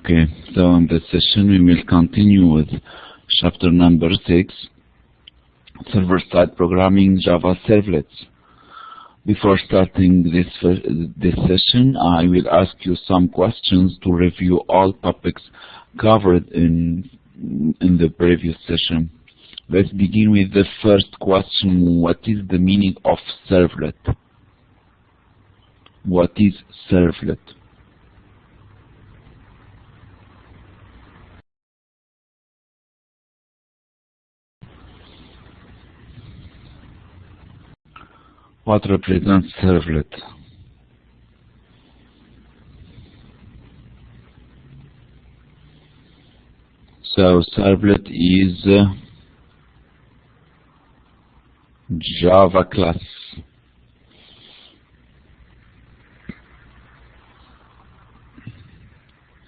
Okay, so in this session we will continue with chapter number 6, server-side programming, Java servlets. Before starting this session, I will ask you some questions to review all topics covered in the previous session. Let's begin with the first question. What is the meaning of servlet? What is servlet? What represents servlet? So servlet is Java class.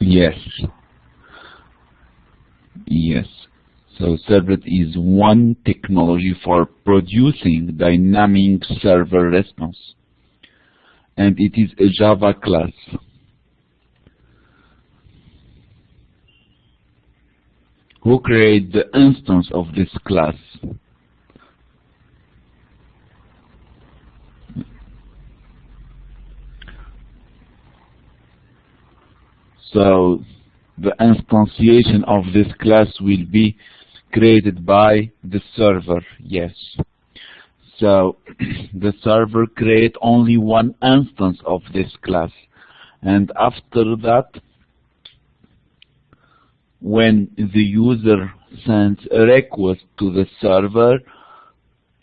Yes. So servlet is one technology for producing dynamic server response, and it is a Java class. Who created the instance of this class? So the instantiation of this class will be created by the server. Yes. So the server creates only one instance of this class, and after that, when the user sends a request to the server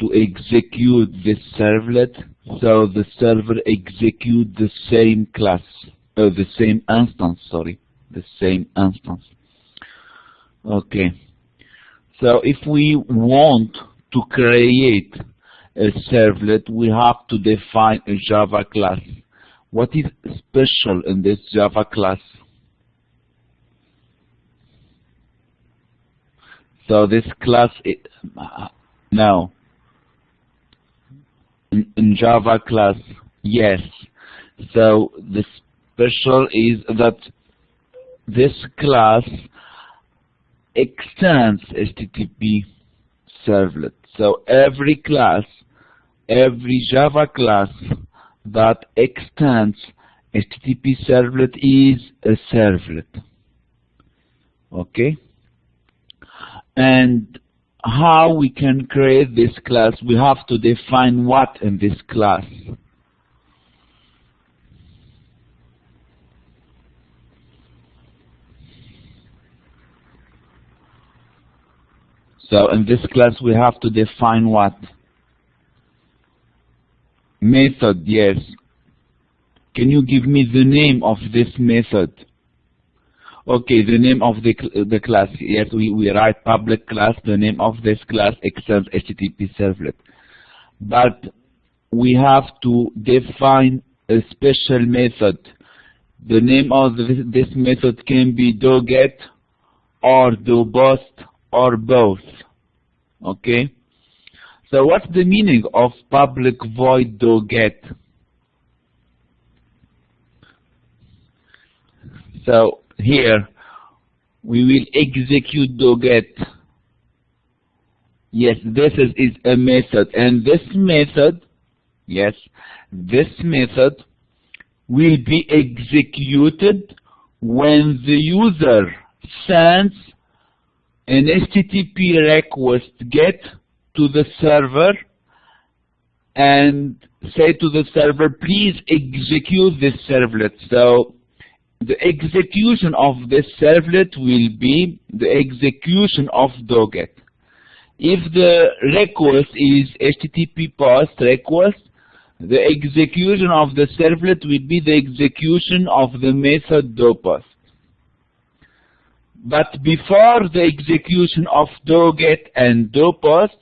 to execute this servlet, so the server executes the same class, the same instance. Okay. So if we want to create a servlet, we have to define a Java class. What is special in this Java class? So this class, now, in Java class, yes. So the special is that this class extends HTTP servlet. So every Java class that extends HTTP servlet is a servlet. Okay? And how we can create this class? We have to define what in this class. So in this class we have to define what? Method, yes. Can you give me the name of this method? Okay, the name of the class. Yes, we write public class. The name of this class extends HTTP servlet. But we have to define a special method. The name of this method can be doGet or doPost or both. Okay? So what's the meaning of public void doGet? So here we will execute doGet. Yes, this is a method, and this method, yes, this method will be executed when the user sends an HTTP request GET to the server and say to the server, please execute this servlet. So the execution of this servlet will be the execution of doGet. If the request is HTTP post request, the execution of the servlet will be the execution of the method doPost. But before the execution of doGet and doPost,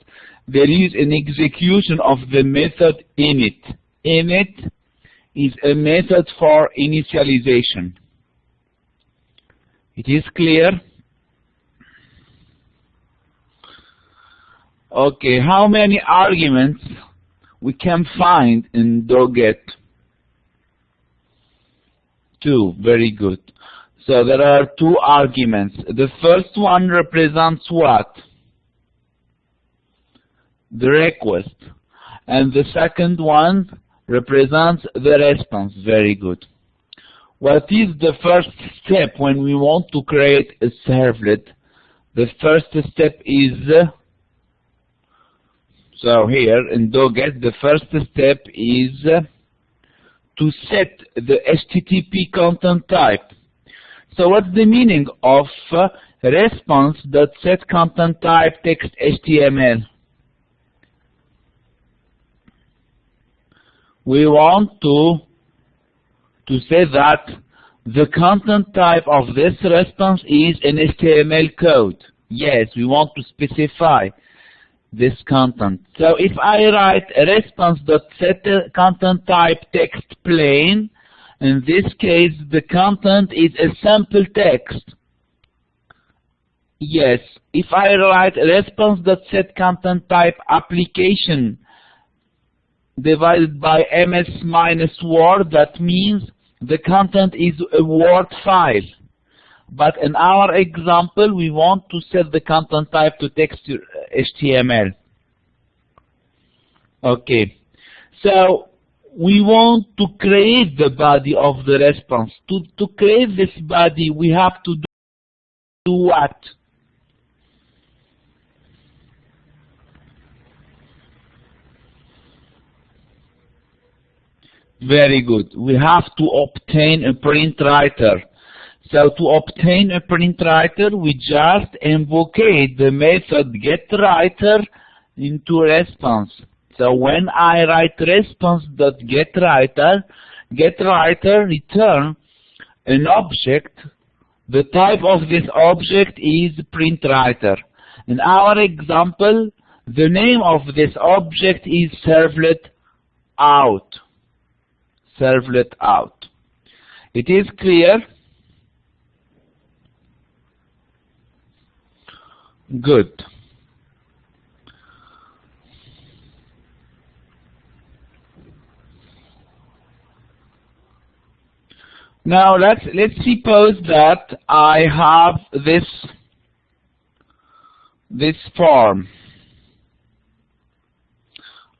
there is an execution of the method init. Init is a method for initialization. It is clear? Okay, how many arguments we can find in doGet? 2, very good. So there are two arguments. The first one represents what? The request. And the second one represents the response. Very good. What is the first step when we want to create a servlet? The first step is, so here in Doget, the first step is to set the HTTP content type. So what's the meaning of response.setContentType text HTML? We want to say that the content type of this response is an HTML code. Yes, we want to specify this content. So if I write response.setContentType text plain, in this case the content is a sample text. Yes, if I write response.setContentType application divided by ms-word, that means the content is a Word file. But in our example, we want to set the content type to text HTML. Okay, so we want to create the body of the response. To create this body, we have to do what? Very good. We have to obtain a print writer. So to obtain a print writer, we just invoke the method getWriter into response. So when I write response.getWriter, getWriter return an object. The type of this object is print writer. In our example, the name of this object is servlet out. Servlet out. It is clear? Good. Now let's suppose that I have this form.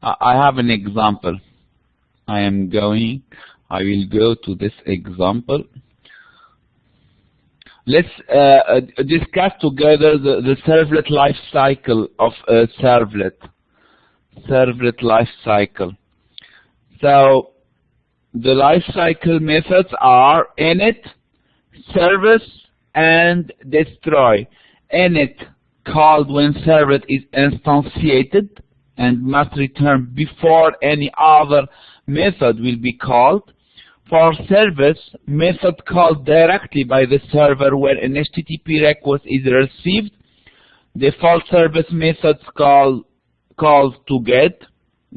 I have an example. I will go to this example. Let's discuss together the servlet life cycle of a servlet. Servlet life cycle. So the life cycle methods are init, service, and destroy. Init called when servlet is instantiated and must return before any other method will be called. For service, method called directly by the server when an HTTP request is received. Default service methods called to get,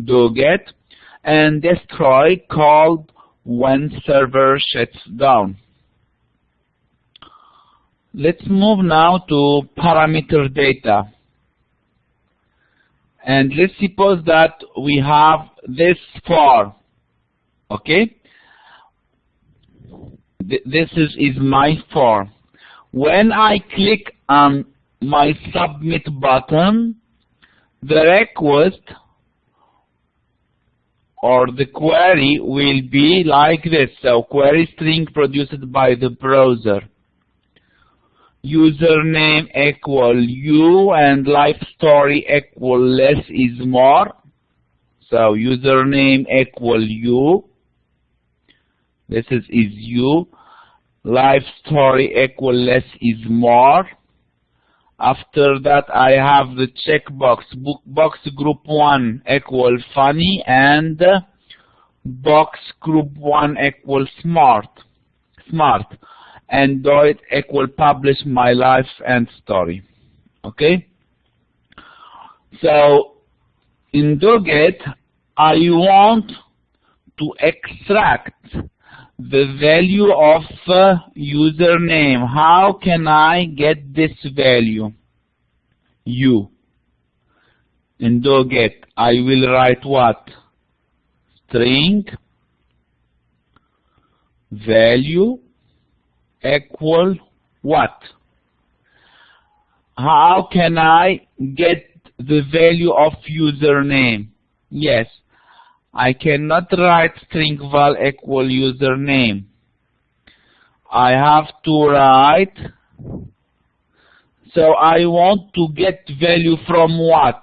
do get, and destroy called when server shuts down. Let's move now to parameter data. And let's suppose that we have this form. Okay? This is my form. When I click on my submit button, the request or the query will be like this. So query string produced by the browser. Username equal you and life story equal less is more. So username equal you. This is you. Life story equal less is more. After that, I have the checkbox. Box group 1 equal funny and box group 1 equal smart. And do it equal publish my life and story. Okay? So in Doget, I want to extract the value of username. How can I get this value? U. In Doget, I will write what? String value equal what? How can I get the value of username? Yes, I cannot write string val equal username. I have to write, so I want to get value from what?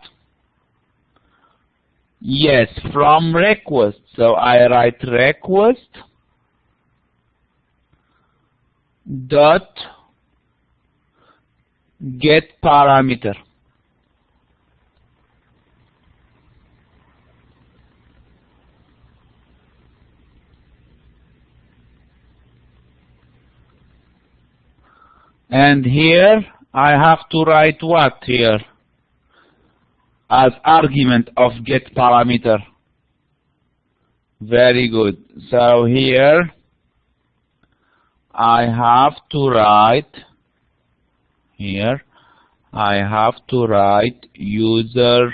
Yes, from request. So I write request dot get parameter. And here I have to write what here as argument of get parameter. Very good. So here I have to write user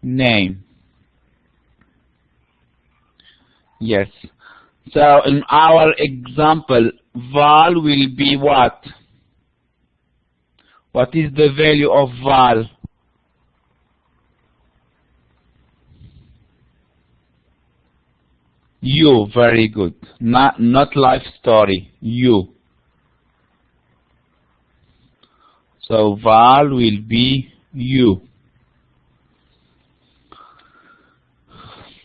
name. Yes. So in our example, val will be what? What is the value of val? You, very good. Not life story, you. So val will be you.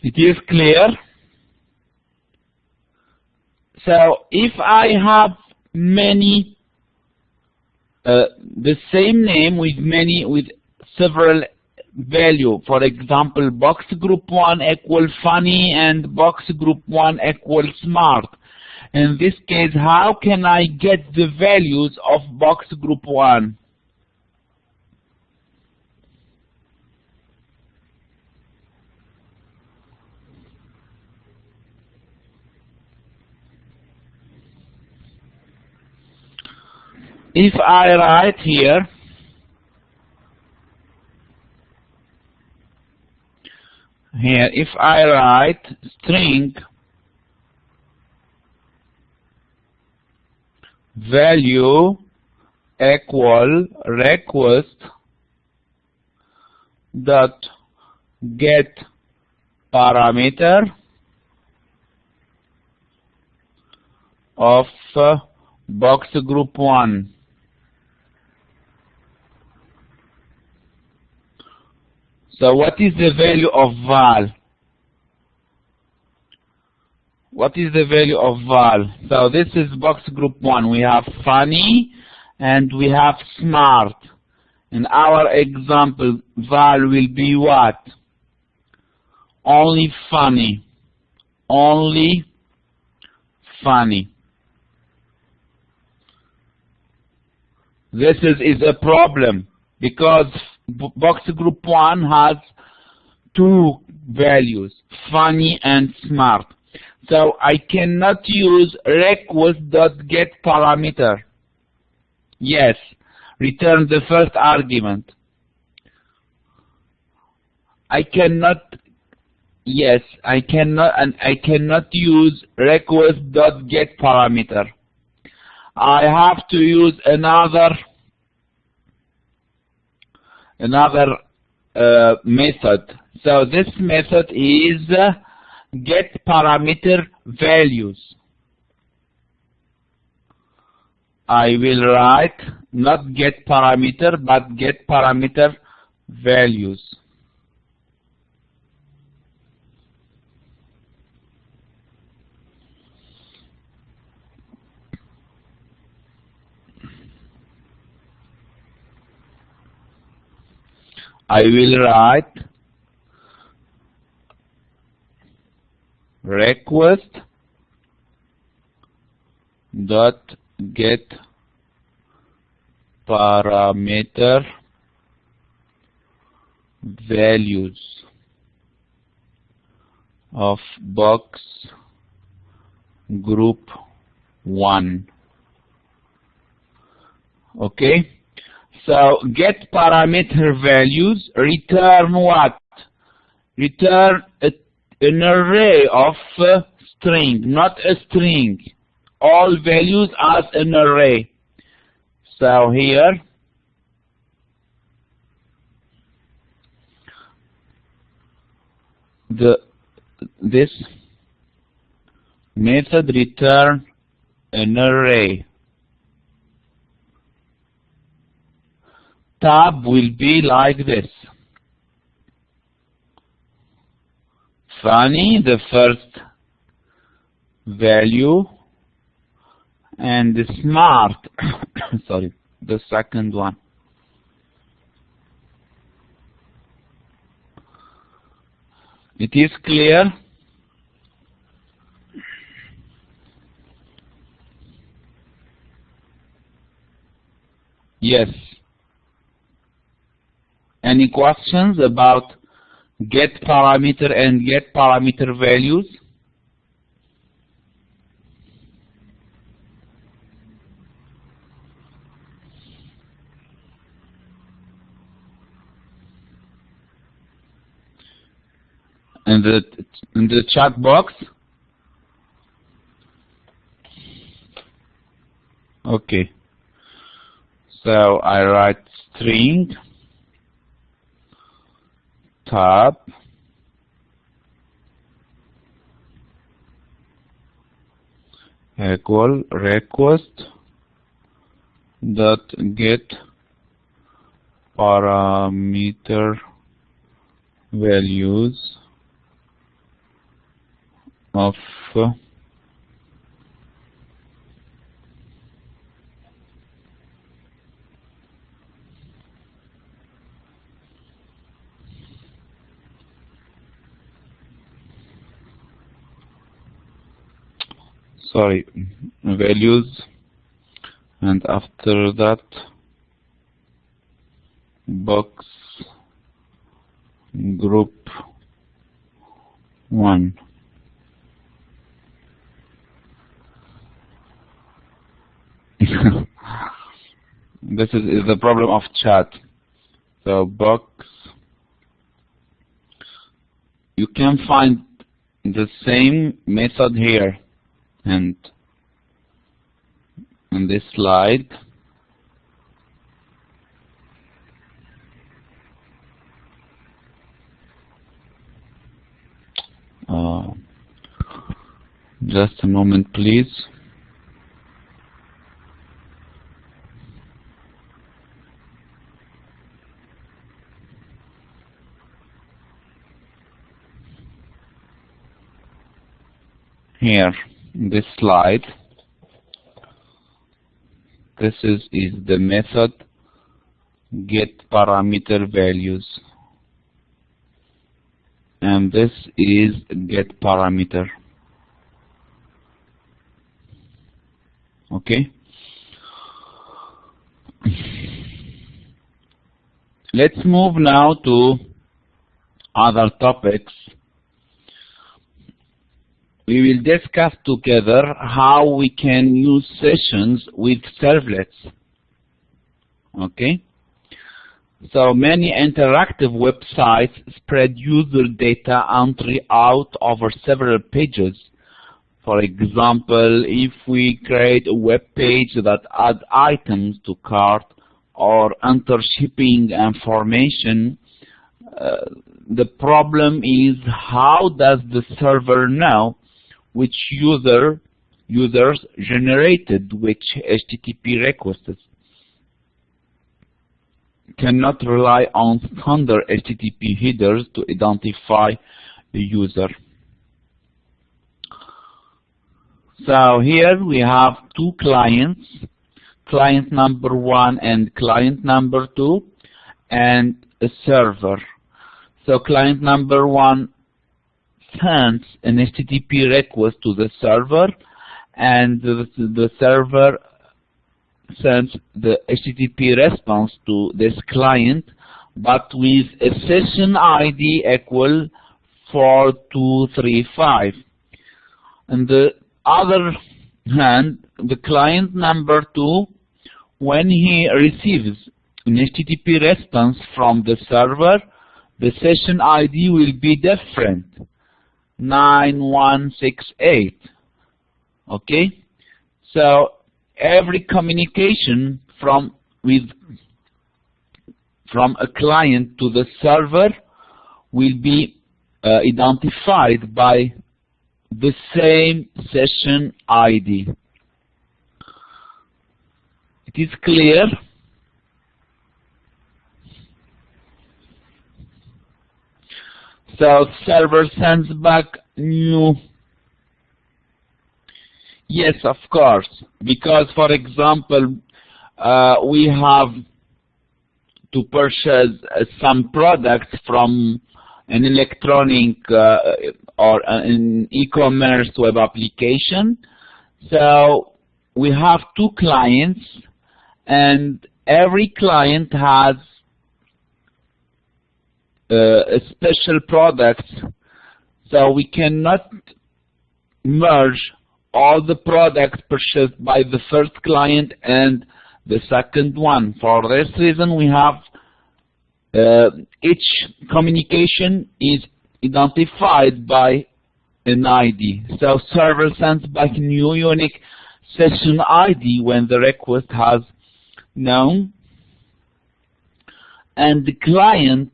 It is clear? So if I have many, the same name with several value, for example, box group 1 equal funny and box group 1 equal smart. In this case, how can I get the values of box group 1? If I write here, if I write string value equal request dot get parameter of box group 1. So what is the value of val? What is the value of val? So this is box group 1. We have funny and we have smart. In our example, val will be what? Only funny. Only funny. This is a problem because box group 1 has two values, funny and smart. So I cannot use request.getParameter. Yes, return the first argument. I cannot use request.getParameter. I have to use another method. So this method is get parameter values. I will write not get parameter but get parameter values. I will write request dot get parameter values of box group 1. Okay, so get parameter values return what? Return an array of string, not a string. all values as an array. So here this method return an array. Tab will be like this. Funny, the first value, and the smart, sorry, the second one. It is clear? Yes. Any questions about get parameter and get parameter values? In the chat box? Okay. So I write string tab equal request dot get parameter values of values, and after that box group 1. This is the problem of chat. So box, you can find the same method here and in this slide. Just a moment, please. Here, this slide, this is the method get parameter values, and this is get parameter. Okay. Let's move now to other topics. We will discuss together how we can use sessions with servlets. Okay? So many interactive websites spread user data entry out over several pages. For example, if we create a web page that adds items to cart or enter shipping information, the problem is how does the server know which users generated which HTTP requests? Cannot rely on standard HTTP headers to identify a user. So here we have two clients, client number 1 and client number 2, and a server. So client number 1 sends an HTTP request to the server, and the server sends the HTTP response to this client, but with a session ID equal 4235. On the other hand, the client number 2, when he receives an HTTP response from the server, the session ID will be different, 9168. Okay? So every communication from a client to the server will be identified by the same session ID. It is clear? So server sends back new. Yes, of course, because for example, we have to purchase some products from an electronic or an e-commerce web application. So we have two clients, and every client has a special product, so we cannot merge all the products purchased by the first client and the second one. For this reason, we have each communication is identified by an ID. So server sends back new unique session ID when the request has known, and the client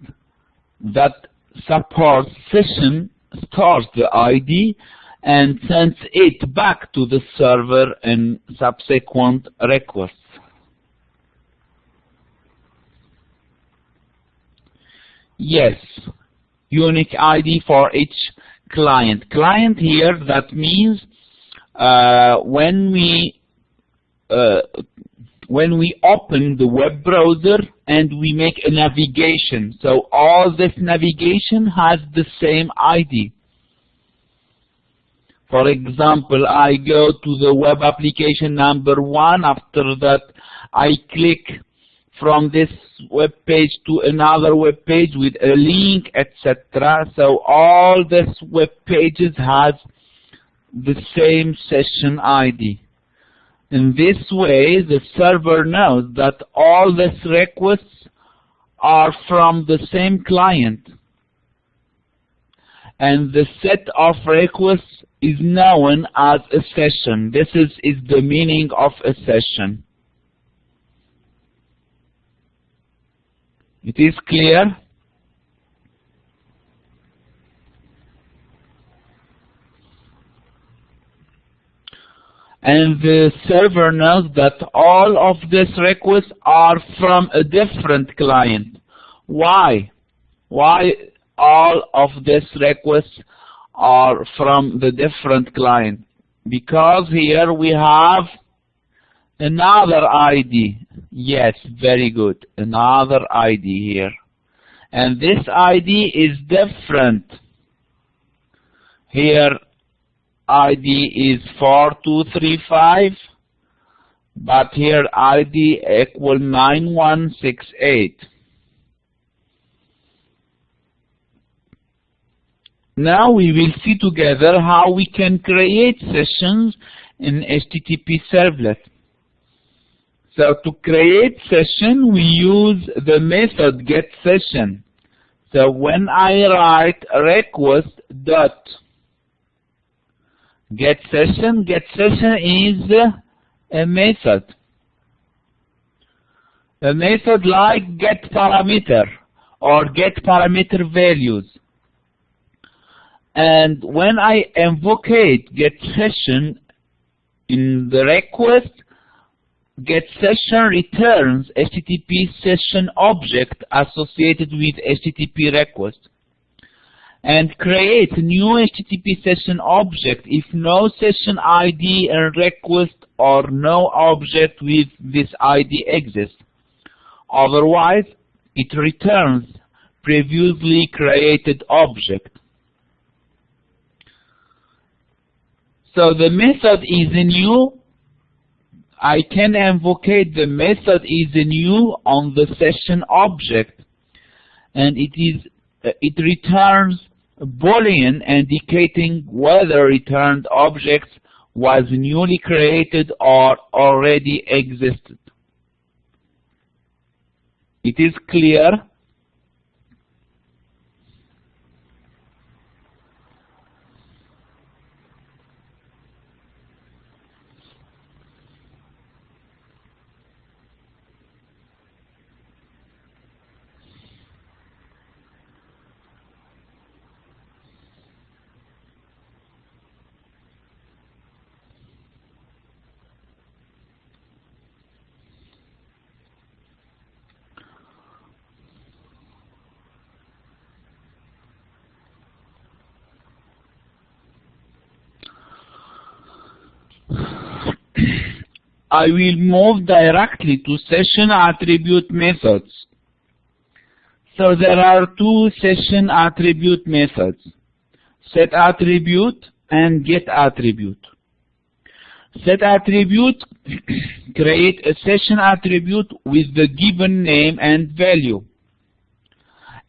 that supports session stores the ID and sends it back to the server in subsequent requests. Yes, unique ID for each client. Client here, that means when we open the web browser and we make a navigation, so all this navigation has the same ID. For example, I go to the web application number 1, after that I click from this web page to another web page with a link, etc. So all these web pages has the same session ID. In this way, the server knows that all these requests are from the same client, and the set of requests is known as a session. This is the meaning of a session. It is clear? And the server knows that all of these requests are from a different client. Why? Why all of these requests are from the different client? Because here we have another ID. Yes, very good. Another ID here. And this ID is different. Here ID is 4235, but here ID equal 9168. Now we will see together how we can create sessions in HTTP servlet. So to create session, we use the method getSession. So when I write request dot getSession, getSession is a method. A method like getParameter or getParameter values. And when I invocate getSession in the request, getSession returns HTTP session object associated with HTTP request, and creates new HTTP session object if no session ID and request or no object with this ID exists. Otherwise, it returns previously created object. So the method is new. I can invocate the method is new on the session object, and it returns a Boolean indicating whether returned object was newly created or already existed. It is clear? I will move directly to session attribute methods. So there are two session attribute methods, set attribute and get attribute. Set attribute create a session attribute with the given name and value.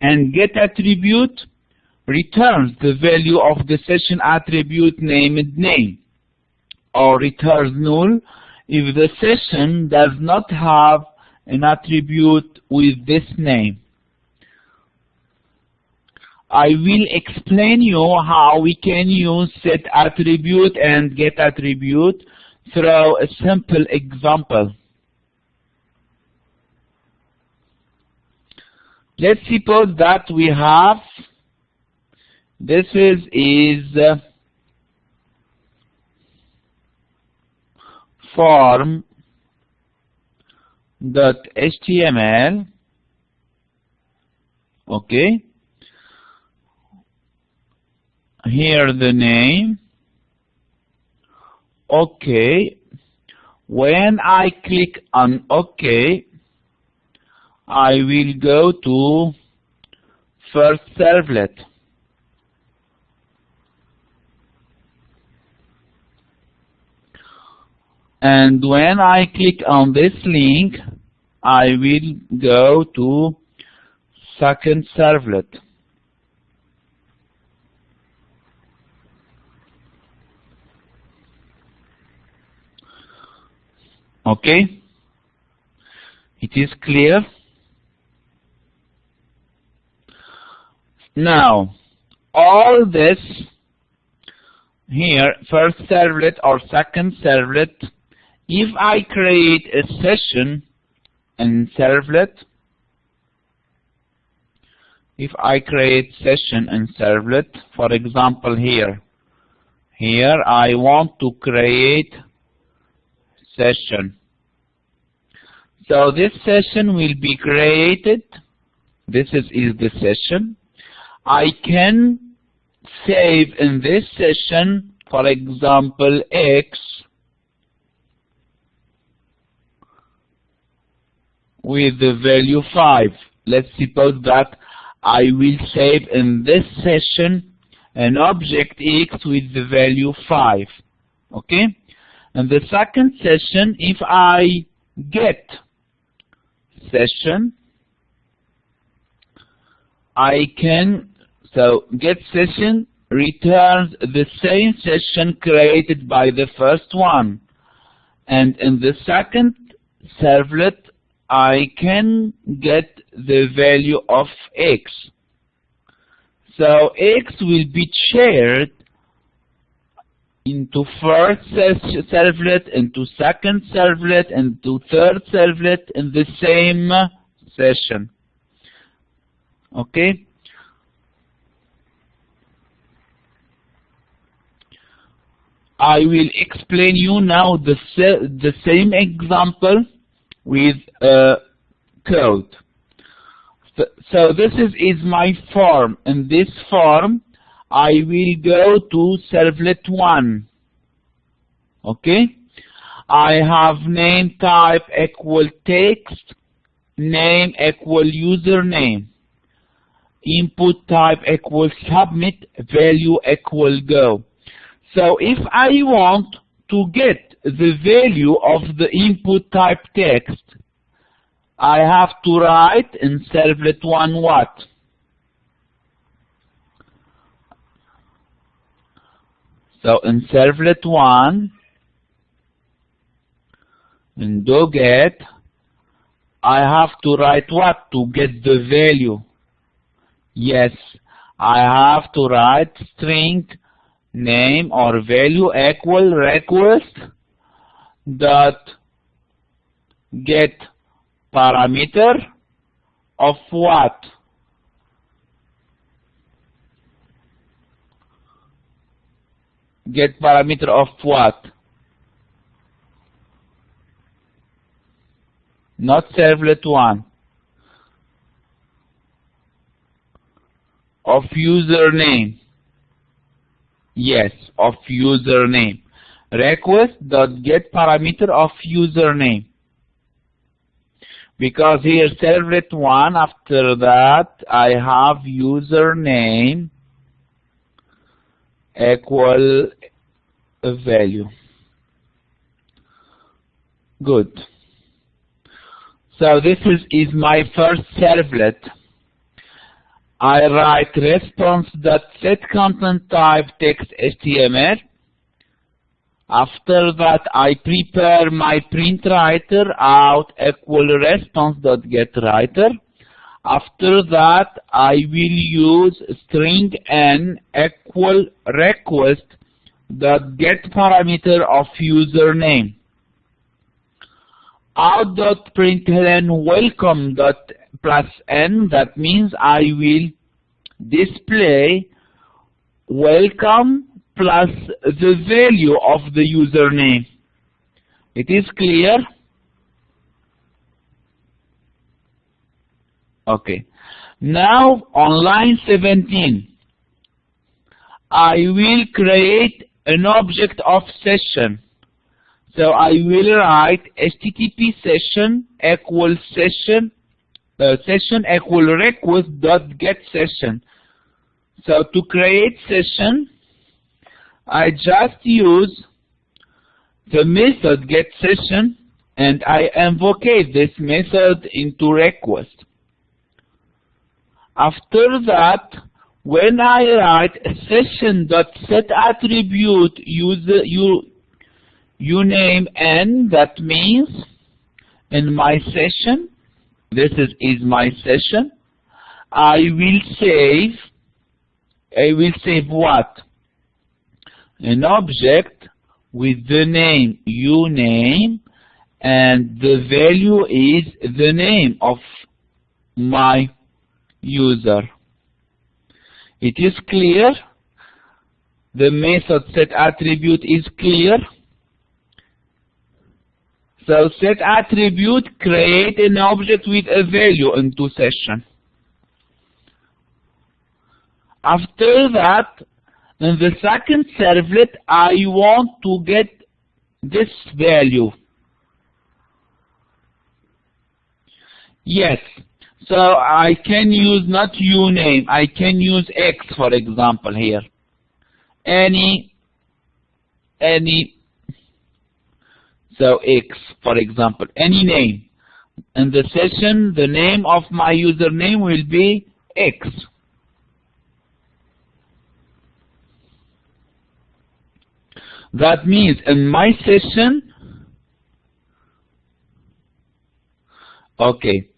And get attribute returns the value of the session attribute named name, or returns null if the session does not have an attribute with this name. I will explain you how we can use set attribute and get attribute through a simple example. Let's suppose that we have this is form.html. Okay. Here the name. Okay. When I click on OK, I will go to first servlet. And when I click on this link, I will go to second servlet. Okay? It is clear? Now, all this here, first servlet or second servlet, if I create a session in servlet, for example here I want to create session. So this session will be created. This is the session. I can save in this session, for example, X with the value 5. Let's suppose that I will save in this session an object X with the value 5. Okay? And the second session, if I get session, I can, so get session returns the same session created by the first one. And in the second servlet, I can get the value of X. So X will be shared into first servlet, into second servlet, into third servlet in the same session. Okay? I will explain you now the same example with code. So this is my form. In this form, I will go to servlet 1. Okay? I have name type equal text, name equal username, input type equal submit, value equal go. So if I want to get the value of the input type text, I have to write in servlet 1 what? So in servlet 1, in doGet, I have to write what to get the value? Yes, I have to write string name or value equal request dot get parameter of what? Get parameter of what? Not servlet 1. Of username. Yes, of username. request.get parameter of username. Because here servlet 1, after that I have username equal a value. Good. So this is my first servlet. I write response.setContentType text HTML. After that, I prepare my print writer out equal response.getWriter. After that, I will use string n equal request.get parameter of username. Out.println welcome dot plus n, that means I will display welcome plus the value of the username. It is clear? Okay. Now on line 17, I will create an object of session. So I will write HTTP session equal session equal request dot get session. So to create session, I just use the method get session and I invoke this method into request. After that, when I write session.setAttribute uname n, that means in my session, this is my session, I will save what? An object with the name uname and the value is the name of my user. It is clear? The method setAttribute is clear? So setAttribute create an object with a value into session. After that, in the second servlet, I want to get this value. Yes, so I can use not uname, I can use X, for example, here. So X, for example, any name. In the session, the name of my username will be X. That means in my session, okay,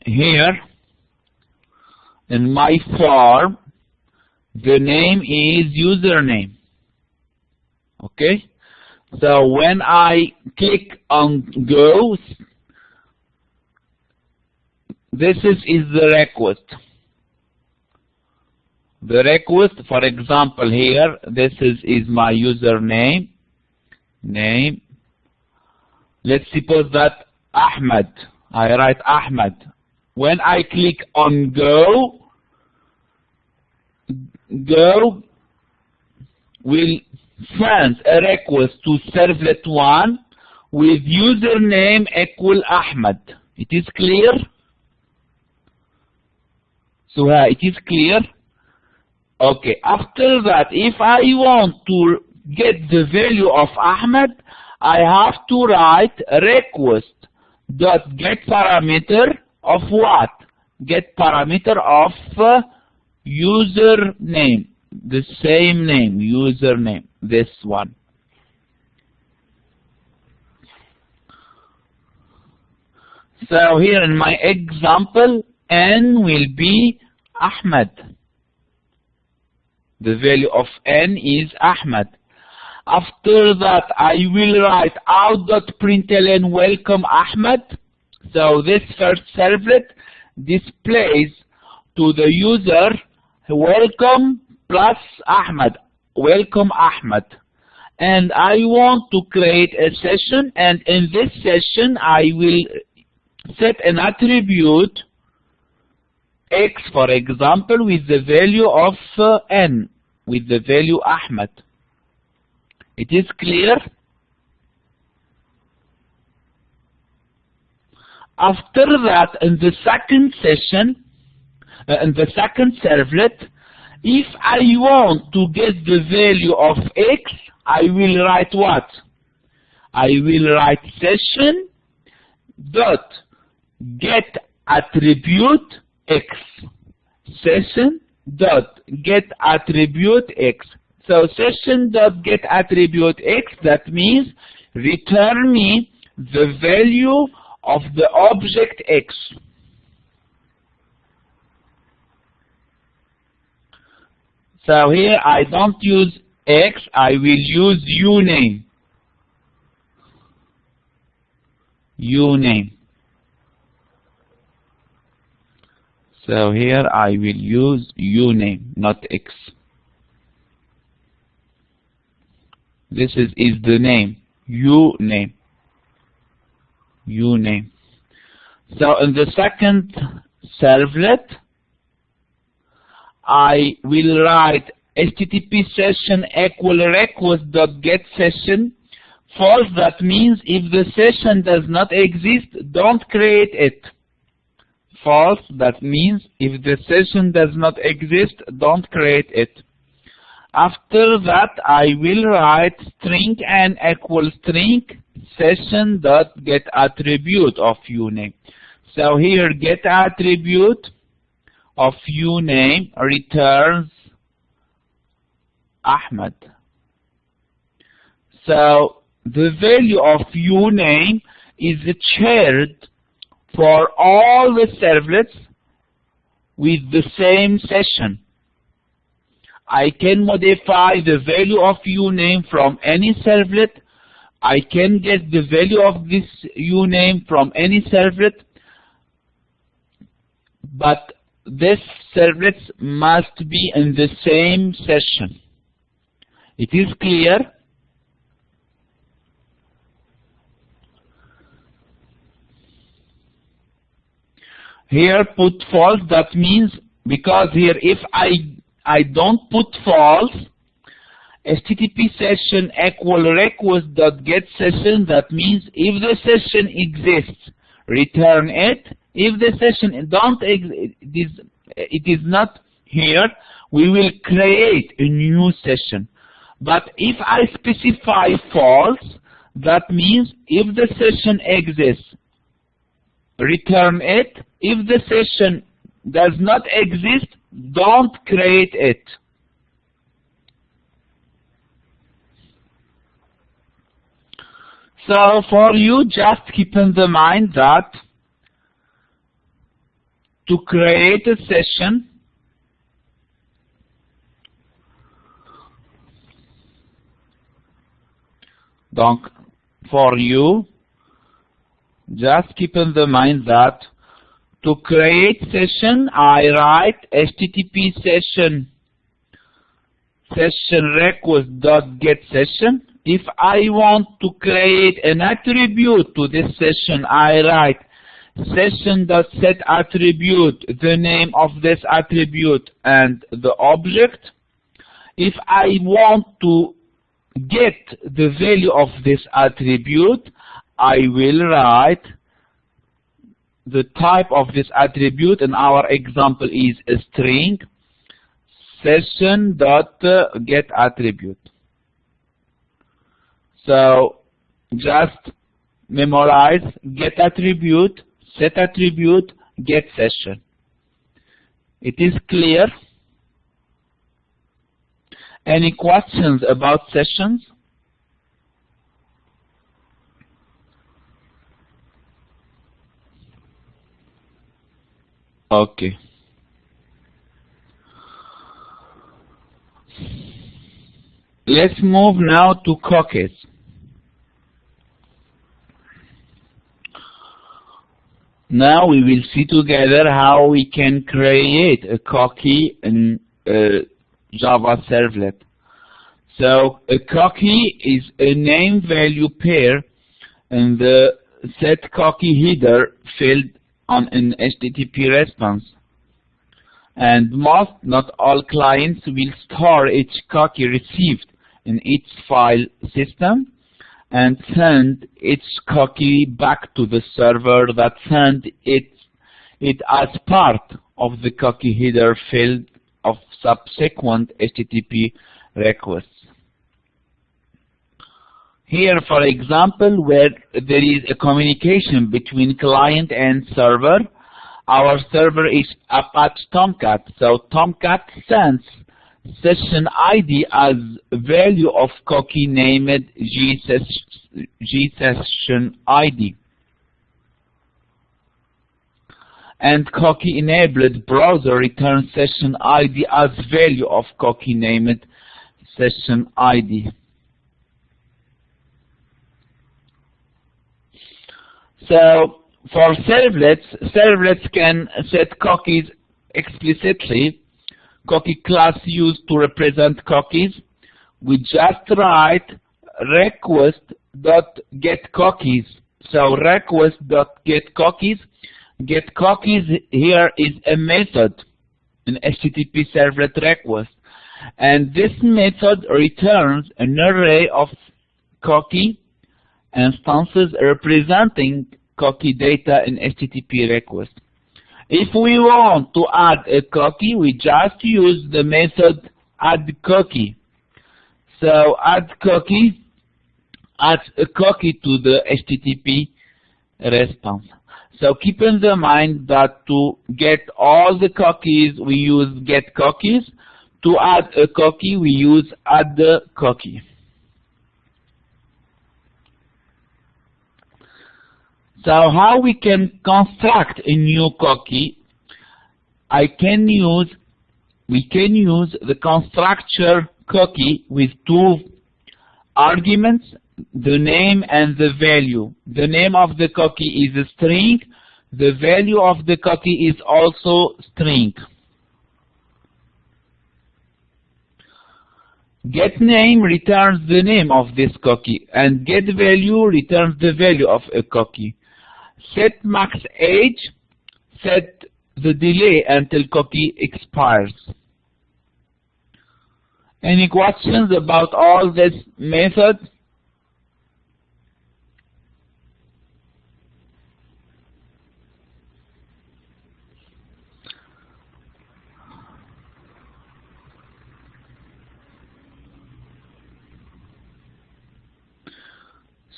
here in my form, the name is username. Okay, so when I click on go, this is the request. The request, for example, here, this is my username, name. Let's suppose that Ahmed, I write Ahmed. When I click on go will send a request to servlet 1 with username equal Ahmed. It is clear? So it is clear? Okay, after that, if I want to get the value of Ahmed, I have to write request dot get parameter of what? Get parameter of username, the same name, username, this one. So here in my example, n will be Ahmed. The value of n is Ahmed. After that, I will write out.println welcome Ahmed. So this first servlet displays to the user welcome plus Ahmed, welcome Ahmed. And I want to create a session, and in this session I will set an attribute X, for example, with the value of n, with the value Ahmed. It is clear? After that, in the second session, in the second servlet, if I want to get the value of X, I will write what? I will write session dot get attribute X. Session dot get attribute X. So session dot get attribute X, that means return me the value of the object X. So here I don't use X, I will use uname. Uname. So here I will use uname, not X. This is the name. Uname. Uname. So in the second servlet, I will write HTTP session equal request dot get session false. That means if the session does not exist, don't create it. False, that means if the session does not exist, don't create it. After that, I will write string and equal string session dot get attribute of uname. So here get attribute of uname returns Ahmed. So the value of uname is shared for all the servlets with the same session. I can modify the value of uname from any servlet. I can get the value of this uname from any servlet, but this servlets must be in the same session. It is clear? Here put false, that means because here if I don't put false, HTTP session equal request dot get session, that means if the session exists, return it. If the session don't exist, it is not here, we will create a new session. But if I specify false, that means if the session exists, return it. If the session does not exist, don't create it. So for you, just keep in the mind that to create a session, donc for you, just keep in the mind that to create session, I write HTTP session request dot get session. If I want to create an attribute to this session, I write session dot set attribute, the name of this attribute and the object. If I want to get the value of this attribute, I will write the type of this attribute. In our example is a string, session dot get attribute. So just memorize get attribute, set attribute, get session. It is clear? Any questions about sessions? Okay. Let's move now to cookies. Now we will see together how we can create a cookie in Java servlet. So a cookie is a name value pair in the set cookie header field on an HTTP response. And most, not all clients will store each cookie received in its file system and send its cookie back to the server that sent it as part of the cookie header field of subsequent HTTP requests. Here, for example, where there is a communication between client and server, our server is Apache Tomcat. So Tomcat sends session ID as value of cookie named ch6 ID. And cookie enabled browser returns session ID as value of cookie named session ID. So for servlets can set cookies explicitly. Cookie class used to represent cookies. We just write request.getCookies. So request.getCookies. GetCookies here is a method in HTTP servlet request. And this method returns an array of cookie instances representing cookie data in HTTP request. If we want to add a cookie, we just use the method addCookie. So addCookie adds a cookie to the HTTP response. So keep in mind that to get all the cookies, we use getCookies. To add a cookie, we use addCookie. So how we can construct a new cookie? We can use the constructor cookie with two arguments, the name and the value. The name of the cookie is a string. The value of the cookie is also string. GetName returns the name of this cookie, and getValue returns the value of a cookie. setMaxAge set the delay until cookie expires. Any questions about all this method?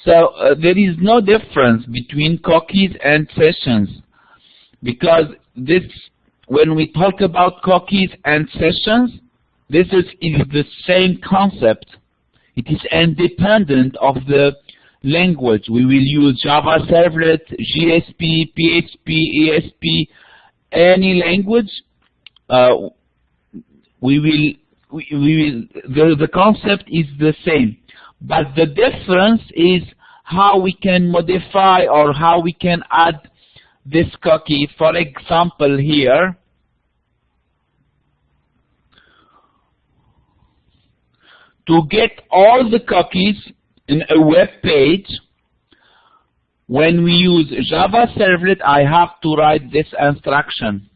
So there is no difference between cookies and sessions, because this, when we talk about cookies and sessions, this is the same concept. It is independent of the language. We will use Java Servlet, JSP, PHP, ESP, any language. The concept is the same. But the difference is how we can modify or how we can add this cookie. For example, here, to get all the cookies in a web page, when we use Java Servlet, I have to write this instruction.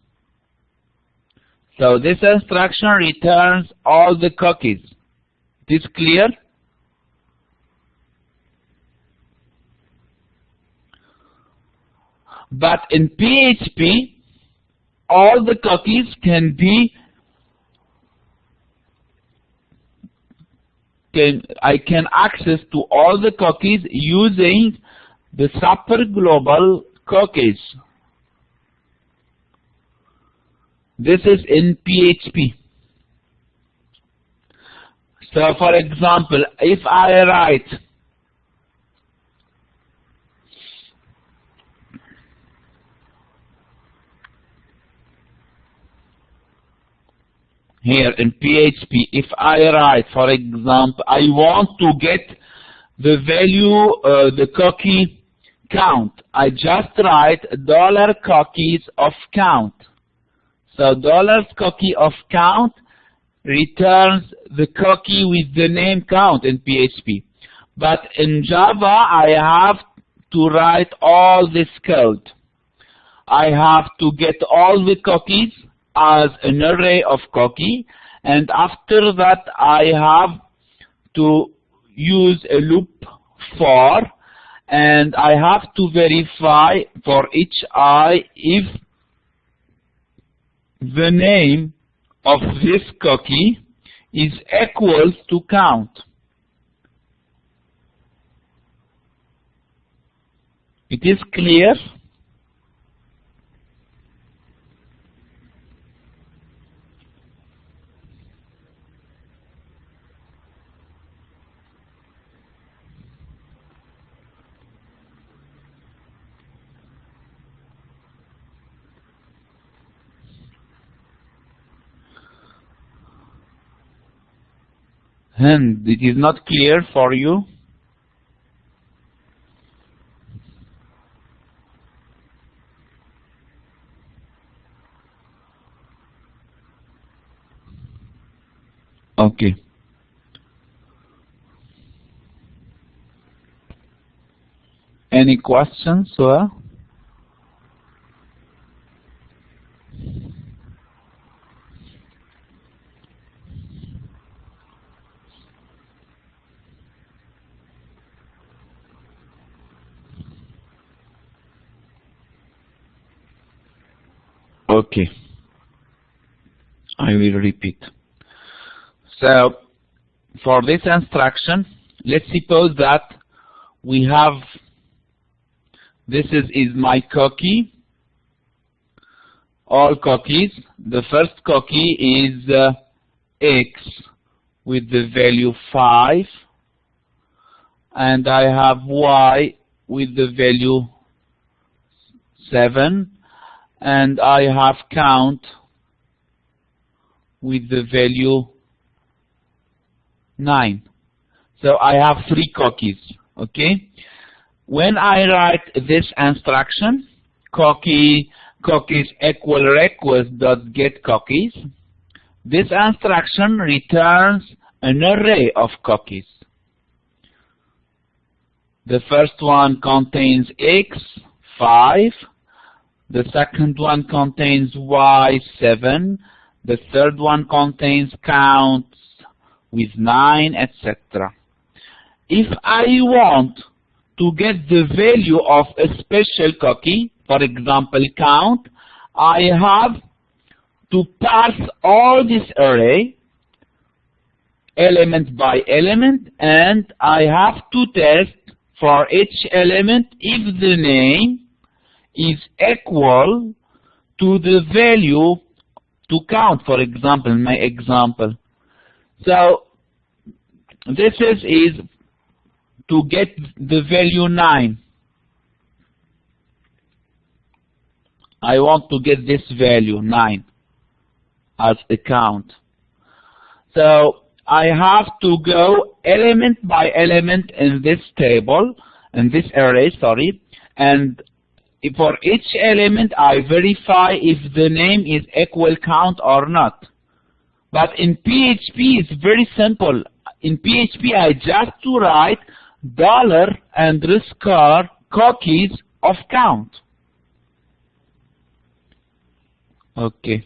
So this instruction returns all the cookies. It is clear? But in PHP, all the cookies can be, I can access to all the cookies using the super global cookies. This is in PHP. So for example, if I write here in PHP, if I write, for example, I want to get the value, the cookie count, I just write $cookies of count. So $cookie of count returns the cookie with the name count in PHP. But in Java, I have to write all this code. I have to get all the cookies as an array of cookie, and after that I have to use a loop for, and I have to verify for each I if the name of this cookie is equal to count. It is clear? And it is not clear for you? Okay. Any questions, sir? Okay. I will repeat. So, for this instruction, let's suppose that we have, this is my cookie, all cookies. The first cookie is X with the value 5, and I have Y with the value 7, and I have count with the value 9. So I have 3 cookies, okay? When I write this instruction, cookies equal request dot get cookies, this instruction returns an array of cookies. The first one contains X, 5. The second one contains Y, 7. The third one contains counts with 9, etc. If I want to get the value of a special cookie, for example count, I have to pass all this array element by element, and I have to test for each element if the name is equal to the value to count, for example, my example. So this is to get the value 9. I want to get this value 9 as a count. So I have to go element by element in this table, in this array, sorry, and for each element I verify if the name is equal count or not. But in PHP it's very simple. In PHP I just to write $_ cookies of count. Okay.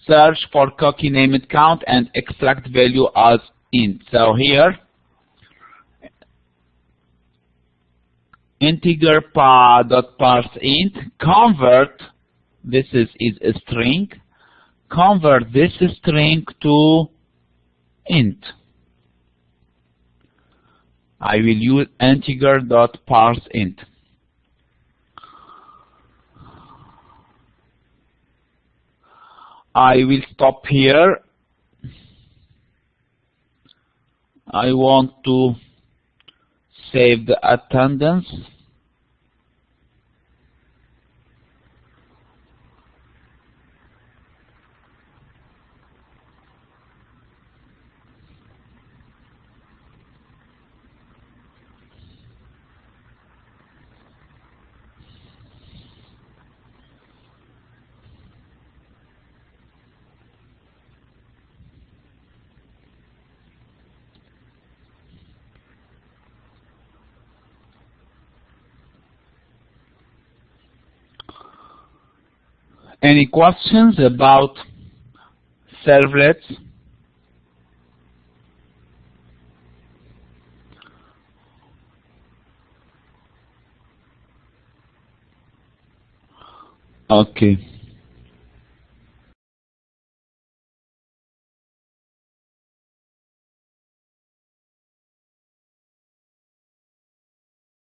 Search for cookie named count and extract value as int. So here, integer .parseInt, convert, this is a string, convert this string to int. I will use integer.parseInt. I will stop here. I want to save the attendance. Any questions about servlets? Okay.